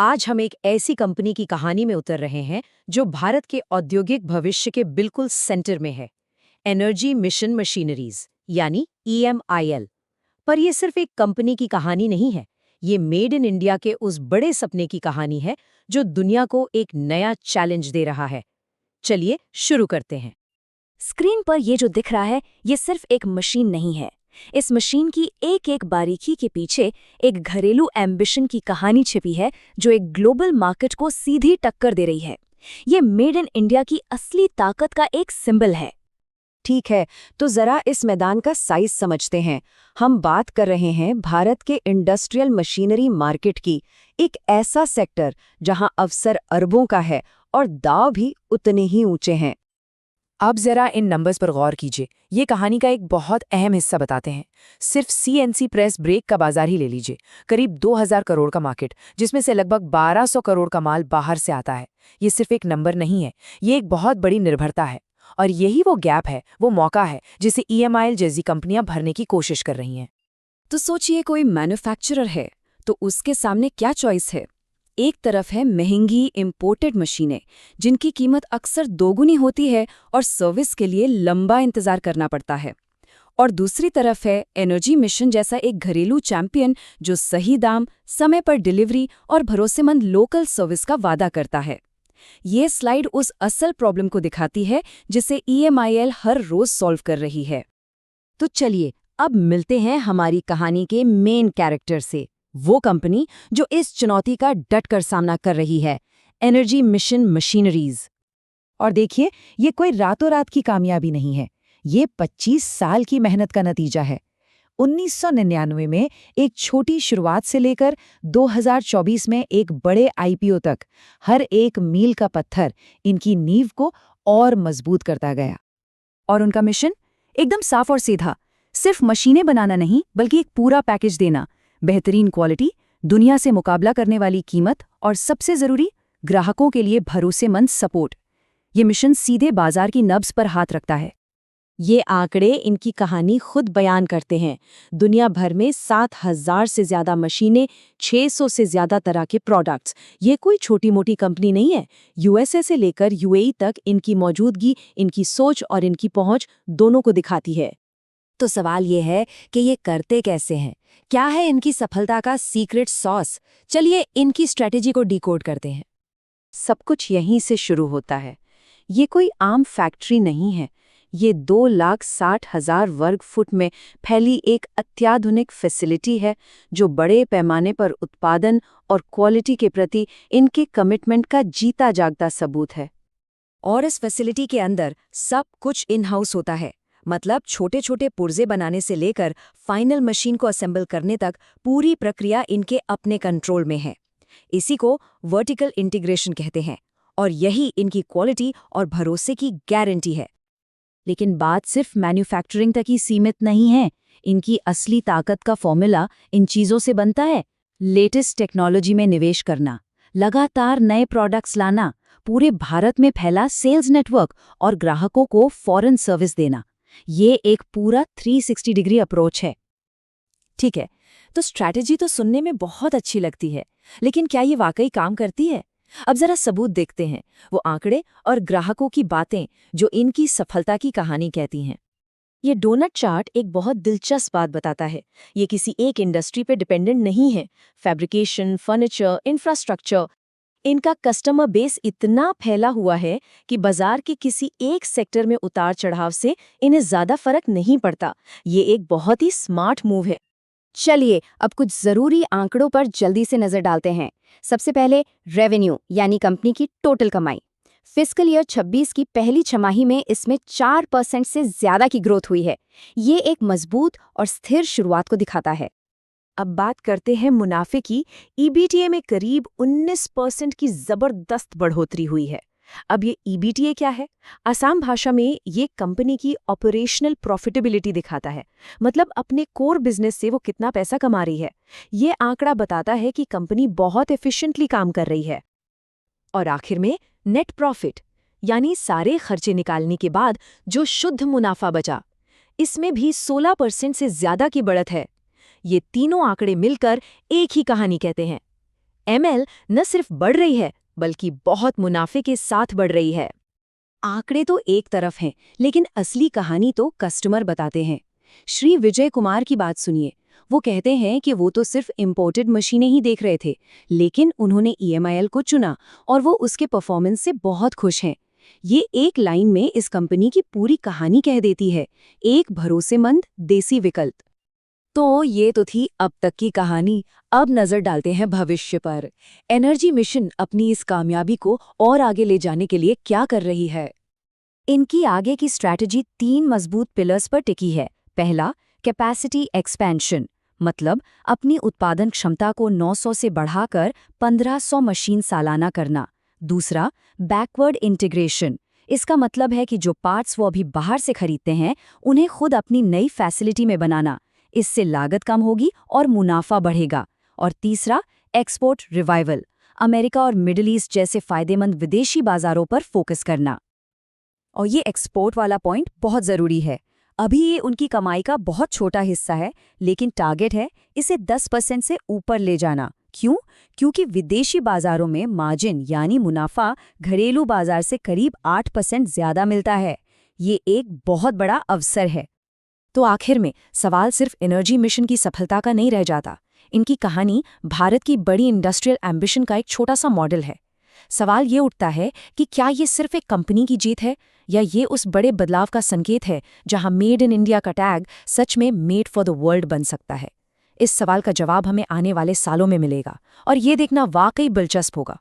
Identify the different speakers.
Speaker 1: आज हम एक ऐसी कंपनी की कहानी में उतर रहे हैं जो भारत के औद्योगिक भविष्य के बिल्कुल सेंटर में है। एनर्जी मिशन मशीनरीज यानी EMIL। पर यह सिर्फ एक कंपनी की कहानी नहीं है, ये मेड इन इंडिया के उस बड़े सपने की कहानी है जो दुनिया को एक नया चैलेंज दे रहा है। चलिए शुरू करते हैं।
Speaker 2: स्क्रीन पर ये जो दिख रहा है ये सिर्फ एक मशीन नहीं है। इस मशीन की एक एक बारीकी के पीछे एक घरेलू एम्बिशन की कहानी छिपी है जो एक ग्लोबल मार्केट को सीधी टक्कर दे रही है। ये मेड इन इंडिया की असली ताकत का एक सिंबल है।
Speaker 1: ठीक है, तो जरा इस मैदान का साइज समझते हैं। हम बात कर रहे हैं भारत के इंडस्ट्रियल मशीनरी मार्केट की, एक ऐसा सेक्टर जहां अवसर अरबों का है और दांव भी उतने ही ऊंचे हैं। अब जरा इन नंबर्स पर गौर कीजिए, ये कहानी का एक बहुत अहम हिस्सा बताते हैं। सिर्फ CNC प्रेस ब्रेक का बाजार ही ले लीजिए, करीब 2000 करोड़ का मार्केट, जिसमें से लगभग 1200 करोड़ का माल बाहर से आता है। ये सिर्फ एक नंबर नहीं है, ये एक बहुत बड़ी निर्भरता है। और यही वो गैप है, वो मौका है जिसे EMIL जैसी कंपनियां भरने की कोशिश कर रही हैं।
Speaker 2: तो सोचिए कोई मैन्युफैक्चरर है तो उसके सामने क्या चॉइस है। एक तरफ है महंगी इंपोर्टेड मशीनें जिनकी कीमत अक्सर दोगुनी होती है और सर्विस के लिए लंबा इंतजार करना पड़ता है। और दूसरी तरफ है एनर्जी मिशन जैसा एक घरेलू चैंपियन जो सही दाम, समय पर डिलीवरी और भरोसेमंद लोकल सर्विस का वादा करता है। ये स्लाइड उस असल प्रॉब्लम को दिखाती है जिसे EMIL हर रोज सॉल्व कर रही है।
Speaker 1: तो चलिए अब मिलते हैं हमारी कहानी के मेन कैरेक्टर से, वो कंपनी जो इस चुनौती का डटकर सामना कर रही है, एनर्जी मिशन मशीनरीज। और देखिए, ये कोई रातों रात की कामयाबी नहीं है, ये 25 साल की मेहनत का नतीजा है। 1999 में एक छोटी शुरुआत से लेकर 2024 में एक बड़े IPO तक, हर एक मील का पत्थर इनकी नींव को और मजबूत करता गया।
Speaker 2: और उनका मिशन एकदम साफ और सीधा, सिर्फ मशीनें बनाना नहीं बल्कि एक पूरा पैकेज देना, बेहतरीन क्वालिटी, दुनिया से मुकाबला करने वाली कीमत और सबसे जरूरी ग्राहकों के लिए भरोसेमंद सपोर्ट। ये मिशन सीधे बाजार की नब्ज पर हाथ रखता है।
Speaker 1: ये आंकड़े इनकी कहानी खुद बयान करते हैं। दुनिया भर में 7000 से ज्यादा मशीनें, 600 से ज्यादा तरह के प्रोडक्ट्स। ये कोई छोटी मोटी कंपनी नहीं है। USA से लेकर UAE तक इनकी मौजूदगी, इनकी सोच और इनकी पहुंच दोनों को दिखाती है।
Speaker 2: तो सवाल ये है कि ये करते कैसे हैं? क्या है इनकी सफलता का सीक्रेट सॉस? चलिए इनकी स्ट्रेटेजी को डिकोड करते हैं।
Speaker 1: सब कुछ यहीं से शुरू होता है। ये कोई आम फैक्ट्री नहीं है, ये 2,60,000 वर्ग फुट में फैली एक अत्याधुनिक फैसिलिटी है जो बड़े पैमाने पर उत्पादन और क्वालिटी के प्रति इनके कमिटमेंट का जीता जागता सबूत है।
Speaker 2: और इस फैसिलिटी के अंदर सब कुछ इन हाउस होता है, मतलब छोटे छोटे पुर्जे बनाने से लेकर फाइनल मशीन को असेंबल करने तक पूरी प्रक्रिया इनके अपने कंट्रोल में है। इसी को वर्टिकल इंटीग्रेशन कहते हैं और यही इनकी क्वालिटी और भरोसे की गारंटी है।
Speaker 1: लेकिन बात सिर्फ मैन्युफैक्चरिंग तक ही सीमित नहीं है। इनकी असली ताकत का फॉर्मूला इन चीज़ों से बनता है। लेटेस्ट टेक्नोलॉजी में निवेश करना, लगातार नए प्रोडक्ट्स लाना, पूरे भारत में फैला सेल्स नेटवर्क और ग्राहकों को फॉरेन सर्विस देना। ये एक पूरा 360 डिग्री अप्रोच है।
Speaker 2: ठीक है, तो स्ट्रैटेजी तो सुनने में बहुत अच्छी लगती है, लेकिन क्या ये वाकई काम करती है? अब जरा सबूत देखते हैं, वो आंकड़े और ग्राहकों की बातें जो इनकी सफलता की कहानी कहती हैं।
Speaker 1: ये डोनट चार्ट एक बहुत दिलचस्प बात बताता है। ये किसी एक इंडस्ट्री पे डिपेंडेंट नहीं है। फैब्रिकेशन, फर्नीचर, इंफ्रास्ट्रक्चर, इनका कस्टमर बेस इतना फैला हुआ है कि बाजार के किसी एक सेक्टर में उतार चढ़ाव से इन्हें ज्यादा फर्क नहीं पड़ता। ये एक बहुत ही स्मार्ट मूव है।
Speaker 2: चलिए अब कुछ जरूरी आंकड़ों पर जल्दी से नजर डालते हैं। सबसे पहले रेवेन्यू यानी कंपनी की टोटल कमाई। फिस्कल ईयर 26 की पहली छमाही में इसमें 4% से ज्यादा की ग्रोथ हुई है। ये एक मजबूत और स्थिर शुरुआत को दिखाता है।
Speaker 1: अब बात करते हैं मुनाफे की। EBTA में करीब 19% की जबरदस्त बढ़ोतरी हुई है। अब ये EBTA क्या है? आसाम भाषा में ये कंपनी की ऑपरेशनल प्रॉफिटेबिलिटी दिखाता है, मतलब अपने कोर बिजनेस से वो कितना पैसा कमा रही है। ये आंकड़ा बताता है कि कंपनी बहुत एफिशिएंटली काम कर रही है। और आखिर में नेट प्रॉफिट, यानी सारे खर्चे निकालने के बाद जो शुद्ध मुनाफा बचा, इसमें भी 16% से ज्यादा की बढ़त है। ये तीनों आंकड़े मिलकर एक ही कहानी कहते हैं। एमएल न सिर्फ बढ़ रही है बल्कि बहुत मुनाफे के साथ बढ़ रही है। आंकड़े तो एक तरफ हैं, लेकिन असली कहानी तो कस्टमर बताते हैं। श्री विजय कुमार की बात सुनिए। वो कहते हैं कि वो तो सिर्फ इम्पोर्टेड मशीनें ही देख रहे थे, लेकिन उन्होंने EMIL को चुना और वो उसके परफॉर्मेंस से बहुत खुश हैं। ये एक लाइन में इस कंपनी की पूरी कहानी कह देती है, एक भरोसेमंद देसी विकल्प। तो ये तो थी अब तक की कहानी। अब नजर डालते हैं भविष्य पर। एनर्जी मिशन अपनी इस कामयाबी को और आगे ले जाने के लिए क्या कर रही है? इनकी आगे की स्ट्रैटेजी 3 मजबूत पिलर्स पर टिकी है। पहला, कैपेसिटी एक्सपेंशन, मतलब अपनी उत्पादन क्षमता को 900 से बढ़ाकर 1500 मशीन सालाना करना। दूसरा, बैकवर्ड इंटीग्रेशन, इसका मतलब है कि जो पार्ट्स वो अभी बाहर से खरीदते हैं उन्हें खुद अपनी नई फैसिलिटी में बनाना। इससे लागत कम होगी और मुनाफा बढ़ेगा। और तीसरा, एक्सपोर्ट रिवाइवल, अमेरिका और मिडिल ईस्ट जैसे फायदेमंद विदेशी बाजारों पर फोकस करना। और ये एक्सपोर्ट वाला पॉइंट बहुत ज़रूरी है। अभी ये उनकी कमाई का बहुत छोटा हिस्सा है, लेकिन टारगेट है इसे 10% से ऊपर ले जाना। क्यों? क्योंकि विदेशी बाजारों में मार्जिन यानी मुनाफा घरेलू बाजार से करीब 8% ज़्यादा मिलता है। ये एक बहुत बड़ा अवसर है। तो आखिर में सवाल सिर्फ एनर्जी मिशन की सफलता का नहीं रह जाता। इनकी कहानी भारत की बड़ी इंडस्ट्रियल एम्बिशन का एक छोटा सा मॉडल है। सवाल ये उठता है कि क्या ये सिर्फ एक कंपनी की जीत है, या ये उस बड़े बदलाव का संकेत है जहां मेड इन इंडिया का टैग सच में मेड फॉर द वर्ल्ड बन सकता है? इस सवाल का जवाब हमें आने वाले सालों में मिलेगा और ये देखना वाकई दिलचस्प होगा।